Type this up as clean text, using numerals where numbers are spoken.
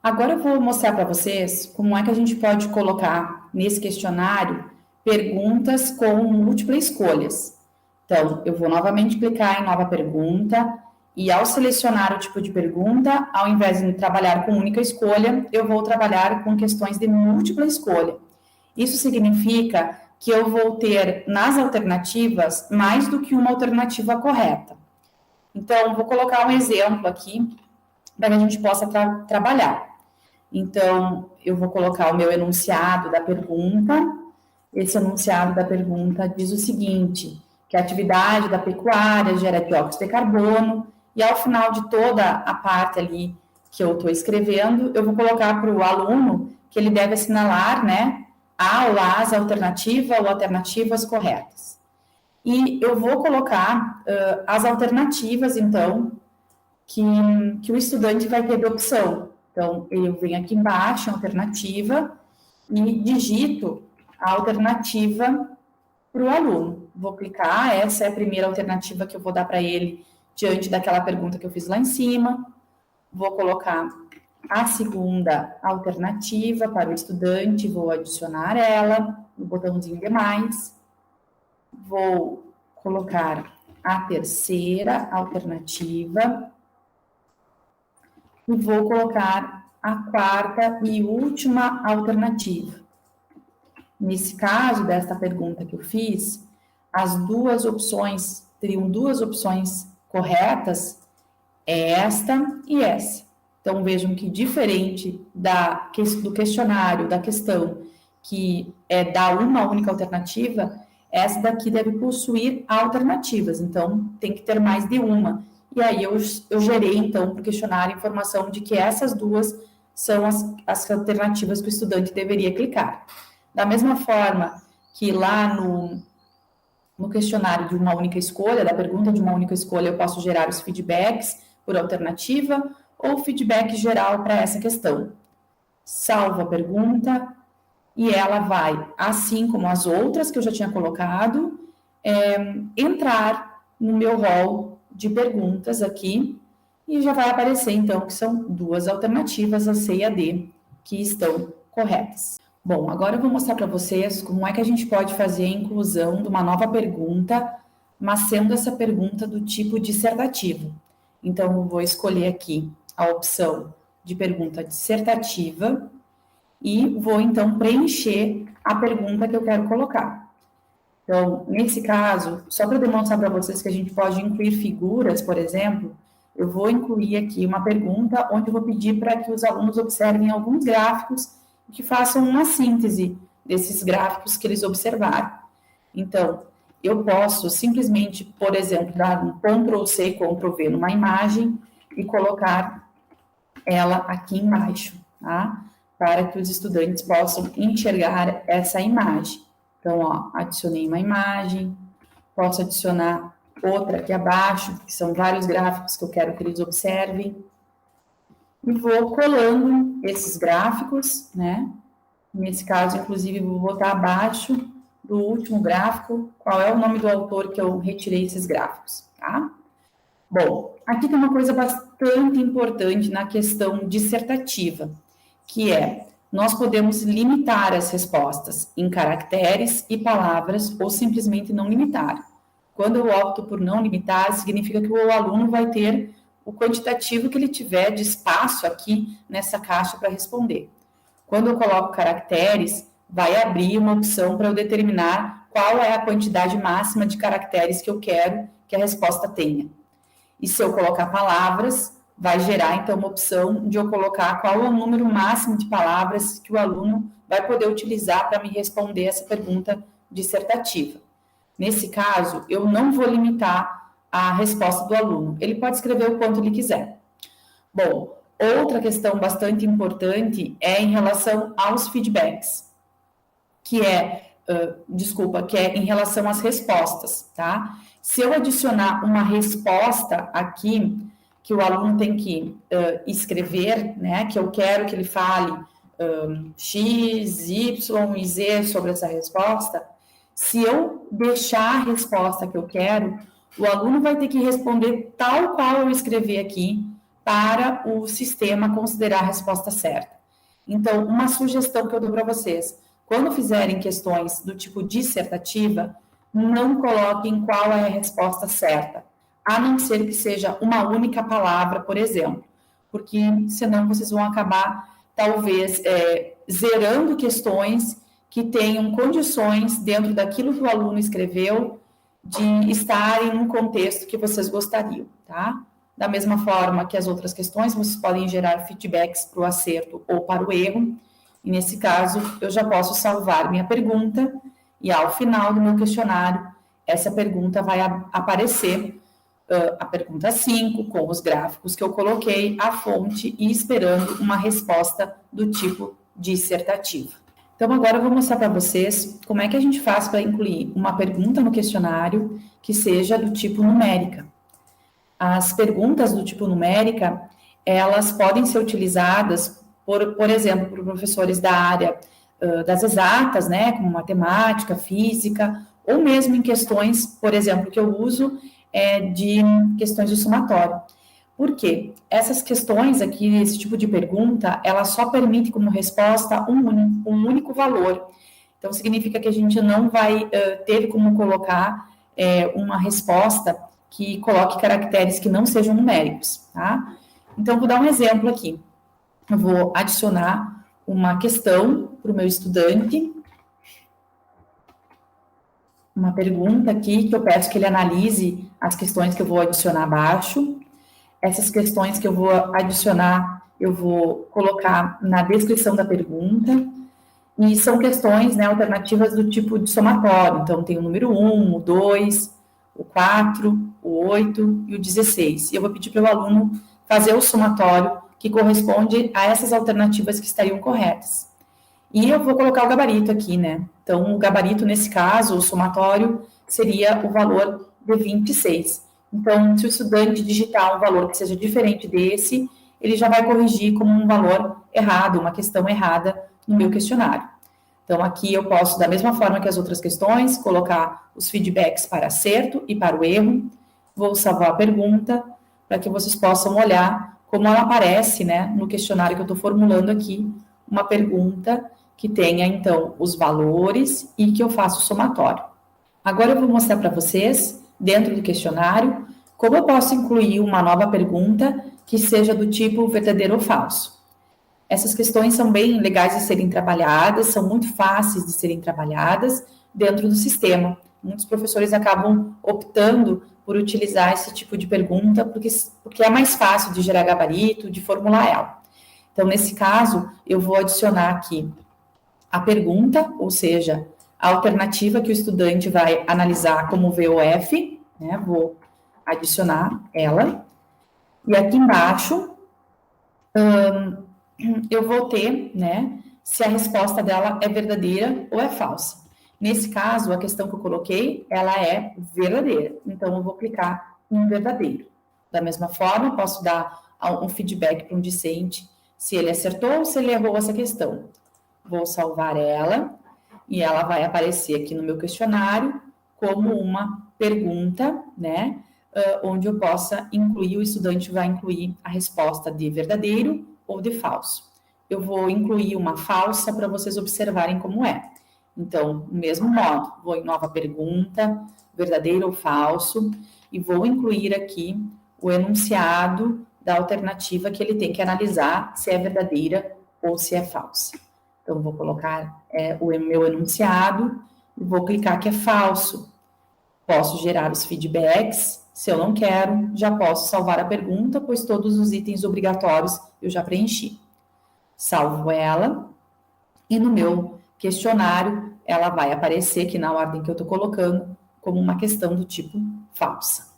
Agora eu vou mostrar para vocês como é que a gente pode colocar nesse questionário perguntas com múltiplas escolhas. Então, eu vou novamente clicar em nova pergunta e ao selecionar o tipo de pergunta, ao invés de trabalhar com única escolha, eu vou trabalhar com questões de múltipla escolha. Isso significa que eu vou ter nas alternativas mais do que uma alternativa correta. Então, vou colocar um exemplo aqui para que a gente possa trabalhar. Então, eu vou colocar o meu enunciado da pergunta. Esse enunciado da pergunta diz o seguinte, que a atividade da pecuária gera dióxido de carbono, e ao final de toda a parte ali que eu estou escrevendo, eu vou colocar para o aluno que ele deve assinalar, né, a ou as alternativa ou alternativas corretas. E eu vou colocar as alternativas, então, que o estudante vai ter de opção. Então, eu venho aqui embaixo, alternativa, e digito a alternativa para o aluno. Vou clicar, essa é a primeira alternativa que eu vou dar para ele diante daquela pergunta que eu fiz lá em cima. Vou colocar a segunda alternativa para o estudante, vou adicionar ela no botãozinho de mais. Vou colocar a terceira alternativa e vou colocar a quarta e última alternativa. Nesse caso, desta pergunta que eu fiz, as duas opções, teriam duas opções corretas, esta e essa. Então, vejam que diferente do questionário, da questão, que é dar uma única alternativa, essa daqui deve possuir alternativas, então tem que ter mais de uma. E aí eu gerei, então, para o questionário a informação de que essas duas são as alternativas que o estudante deveria clicar. Da mesma forma que lá no questionário de uma única escolha, da pergunta de uma única escolha, eu posso gerar os feedbacks por alternativa ou feedback geral para essa questão. Salvo a pergunta e ela vai, assim como as outras que eu já tinha colocado, entrar no meu rol de perguntas aqui e já vai aparecer, então, que são duas alternativas, a C e a D, que estão corretas. Bom, agora eu vou mostrar para vocês como é que a gente pode fazer a inclusão de uma nova pergunta, mas sendo essa pergunta do tipo dissertativo. Então, eu vou escolher aqui a opção de pergunta dissertativa e vou, então, preencher a pergunta que eu quero colocar. Então, nesse caso, só para demonstrar para vocês que a gente pode incluir figuras, por exemplo, eu vou incluir aqui uma pergunta onde eu vou pedir para que os alunos observem alguns gráficos e que façam uma síntese desses gráficos que eles observaram. Então, eu posso simplesmente, por exemplo, dar um Ctrl+C, Ctrl+V numa imagem e colocar ela aqui embaixo, tá? Para que os estudantes possam enxergar essa imagem. Então, ó, adicionei uma imagem, posso adicionar outra aqui abaixo, que são vários gráficos que eu quero que eles observem. E vou colando esses gráficos, né? Nesse caso, inclusive, vou botar abaixo do último gráfico qual é o nome do autor que eu retirei esses gráficos, tá? Bom, aqui tem uma coisa bastante importante na questão dissertativa, que é, nós podemos limitar as respostas em caracteres e palavras ou simplesmente não limitar. Quando eu opto por não limitar, significa que o aluno vai ter o quantitativo que ele tiver de espaço aqui nessa caixa para responder. Quando eu coloco caracteres, vai abrir uma opção para eu determinar qual é a quantidade máxima de caracteres que eu quero que a resposta tenha. E se eu colocar palavras, vai gerar, então, uma opção de eu colocar qual é o número máximo de palavras que o aluno vai poder utilizar para me responder essa pergunta dissertativa. Nesse caso, eu não vou limitar a resposta do aluno. Ele pode escrever o quanto ele quiser. Bom, outra questão bastante importante é em relação aos feedbacks, que é em relação às respostas, tá? Se eu adicionar uma resposta aqui, que o aluno tem que escrever, né, que eu quero que ele fale X, Y e Z sobre essa resposta, se eu deixar a resposta que eu quero, o aluno vai ter que responder tal qual eu escrevi aqui, para o sistema considerar a resposta certa. Então, uma sugestão que eu dou para vocês, quando fizerem questões do tipo dissertativa, não coloquem qual é a resposta certa, a não ser que seja uma única palavra, por exemplo, porque senão vocês vão acabar, talvez, zerando questões que tenham condições, dentro daquilo que o aluno escreveu, de estarem no contexto que vocês gostariam, tá? Da mesma forma que as outras questões, vocês podem gerar feedbacks para o acerto ou para o erro, e nesse caso, eu já posso salvar minha pergunta, e ao final do meu questionário, essa pergunta vai aparecer, a pergunta 5, com os gráficos que eu coloquei, a fonte e esperando uma resposta do tipo dissertativa. Então, agora eu vou mostrar para vocês como é que a gente faz para incluir uma pergunta no questionário que seja do tipo numérica. As perguntas do tipo numérica, elas podem ser utilizadas, por exemplo, por professores da área das exatas, né, como matemática, física, ou mesmo em questões, por exemplo, que eu uso de questões de somatório. Por quê? Essas questões aqui, esse tipo de pergunta, ela só permite como resposta um único valor. Então, significa que a gente não vai ter como colocar uma resposta que coloque caracteres que não sejam numéricos, tá? Então, vou dar um exemplo aqui. Eu vou adicionar uma questão para o meu estudante, uma pergunta aqui que eu peço que ele analise as questões que eu vou adicionar abaixo. Essas questões que eu vou adicionar, eu vou colocar na descrição da pergunta, e são questões, né, alternativas do tipo de somatório. Então, tem o número 1, o 2, o 4, o 8 e o 16. E eu vou pedir para o aluno fazer o somatório que corresponde a essas alternativas que estariam corretas. E eu vou colocar o gabarito aqui, né? Então, o gabarito, nesse caso, o somatório, seria o valor de 26. Então, se o estudante digitar um valor que seja diferente desse, ele já vai corrigir como um valor errado, uma questão errada no meu questionário. Então, aqui eu posso, da mesma forma que as outras questões, colocar os feedbacks para acerto e para o erro. Vou salvar a pergunta para que vocês possam olhar como ela aparece, né, no questionário que eu estou formulando aqui, uma pergunta que tenha, então, os valores e que eu faça o somatório. Agora eu vou mostrar para vocês, dentro do questionário, como eu posso incluir uma nova pergunta que seja do tipo verdadeiro ou falso. Essas questões são bem legais de serem trabalhadas, são muito fáceis de serem trabalhadas dentro do sistema. Muitos professores acabam optando por utilizar esse tipo de pergunta porque é mais fácil de gerar gabarito, de formular ela. Então, nesse caso, eu vou adicionar aqui a pergunta, ou seja, a alternativa que o estudante vai analisar como VOF, né? Vou adicionar ela. E aqui embaixo, eu vou ter, né, se a resposta dela é verdadeira ou é falsa. Nesse caso, a questão que eu coloquei, ela é verdadeira. Então, eu vou clicar em verdadeiro. Da mesma forma, posso dar um feedback para um discente se ele acertou ou se ele errou essa questão. Vou salvar ela e ela vai aparecer aqui no meu questionário como uma pergunta, né, onde eu possa incluir, o estudante vai incluir a resposta de verdadeiro ou de falso. Eu vou incluir uma falsa para vocês observarem como é. Então, do mesmo modo, vou em nova pergunta, verdadeiro ou falso, e vou incluir aqui o enunciado da alternativa que ele tem que analisar se é verdadeira ou se é falsa. Então, vou colocar o meu enunciado e vou clicar que é falso. Posso gerar os feedbacks. Se eu não quero, já posso salvar a pergunta, pois todos os itens obrigatórios eu já preenchi. Salvo ela e no meu questionário ela vai aparecer aqui na ordem que eu estou colocando como uma questão do tipo falsa.